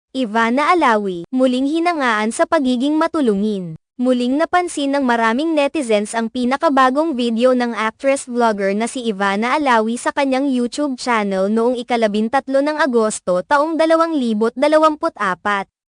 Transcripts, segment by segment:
Ivana Alawi, muling hinangaan sa pagiging matulungin. Muling napansin ng maraming netizens ang pinakabagong video ng actress-vlogger na si Ivana Alawi sa kanyang YouTube channel noong ika-13 ng Agosto taong 2024,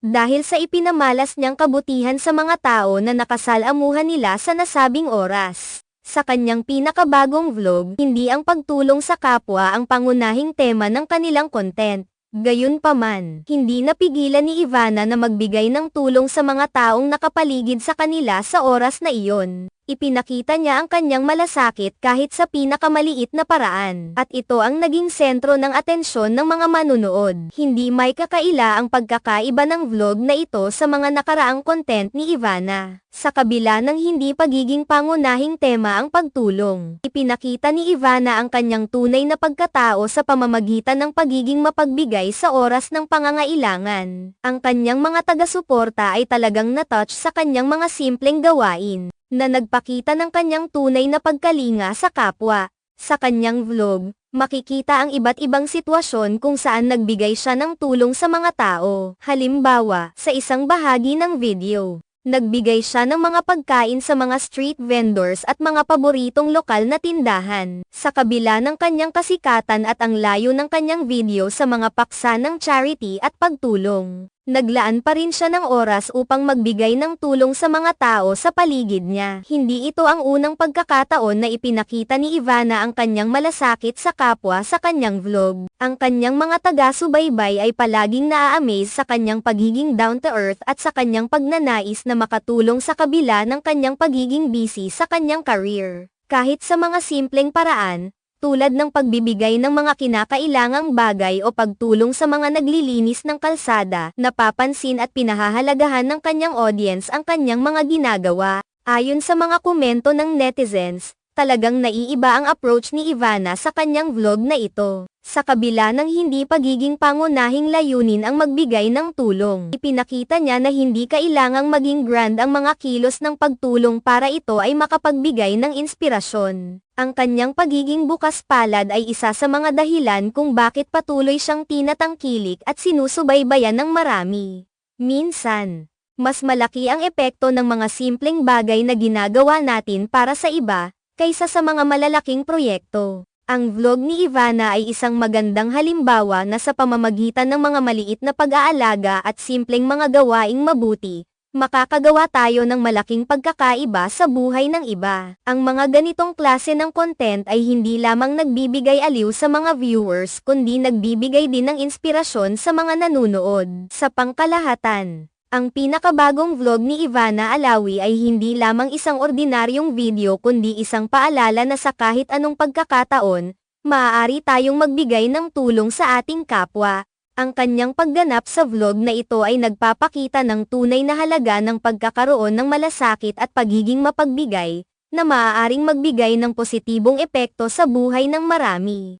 dahil sa ipinamalas niyang kabutihan sa mga tao na nakasalamuhan nila sa nasabing oras. Sa kanyang pinakabagong vlog, hindi ang pagtulong sa kapwa ang pangunahing tema ng kanilang content. Gayunpaman, hindi napigilan ni Ivana na magbigay ng tulong sa mga taong nakapaligid sa kanila sa oras na iyon. Ipinakita niya ang kanyang malasakit kahit sa pinakamaliit na paraan. At ito ang naging sentro ng atensyon ng mga manunood. Hindi may kakaila ang pagkakaiba ng vlog na ito sa mga nakaraang content ni Ivana. Sa kabila ng hindi pagiging pangunahing tema ang pagtulong, ipinakita ni Ivana ang kanyang tunay na pagkatao sa pamamagitan ng pagiging mapagbigay sa oras ng pangangailangan. Ang kanyang mga taga-suporta ay talagang na-touch sa kanyang mga simpleng gawain, na nagpakita ng kanyang tunay na pagkalinga sa kapwa. Sa kanyang vlog, makikita ang iba't ibang sitwasyon kung saan nagbigay siya ng tulong sa mga tao. Halimbawa, sa isang bahagi ng video, nagbigay siya ng mga pagkain sa mga street vendors at mga paboritong lokal na tindahan. Sa kabila ng kanyang kasikatan at ang layo ng kanyang video sa mga paksa ng charity at pagtulong, naglaan pa rin siya ng oras upang magbigay ng tulong sa mga tao sa paligid niya. Hindi ito ang unang pagkakataon na ipinakita ni Ivana ang kanyang malasakit sa kapwa sa kanyang vlog. Ang kanyang mga taga-subaybay ay palaging naa-amaze sa kanyang pagiging down-to-earth at sa kanyang pagnanais na makatulong sa kabila ng kanyang pagiging busy sa kanyang career. Kahit sa mga simpleng paraan, tulad ng pagbibigay ng mga kinakailangang bagay o pagtulong sa mga naglilinis ng kalsada, napapansin at pinahahalagahan ng kanyang audience ang kanyang mga ginagawa. Ayon sa mga komento ng netizens, talagang naiiba ang approach ni Ivana sa kanyang vlog na ito. Sa kabila ng hindi pagiging pangunahing layunin ang magbigay ng tulong, ipinakita niya na hindi kailangang maging grand ang mga kilos ng pagtulong para ito ay makapagbigay ng inspirasyon. Ang kanyang pagiging bukas palad ay isa sa mga dahilan kung bakit patuloy siyang tinatangkilik at sinusubaybayan ng marami. Minsan, mas malaki ang epekto ng mga simpleng bagay na ginagawa natin para sa iba, kaysa sa mga malalaking proyekto. Ang vlog ni Ivana ay isang magandang halimbawa na sa pamamagitan ng mga maliit na pag-aalaga at simpleng mga gawaing mabuti, makakagawa tayo ng malaking pagkakaiba sa buhay ng iba. Ang mga ganitong klase ng content ay hindi lamang nagbibigay aliw sa mga viewers kundi nagbibigay din ng inspirasyon sa mga nanunood. Sa pangkalahatan, ang pinakabagong vlog ni Ivana Alawi ay hindi lamang isang ordinaryong video kundi isang paalala na sa kahit anong pagkakataon, maaari tayong magbigay ng tulong sa ating kapwa. Ang kanyang pagganap sa vlog na ito ay nagpapakita ng tunay na halaga ng pagkakaroon ng malasakit at pagiging mapagbigay, na maaaring magbigay ng positibong epekto sa buhay ng marami.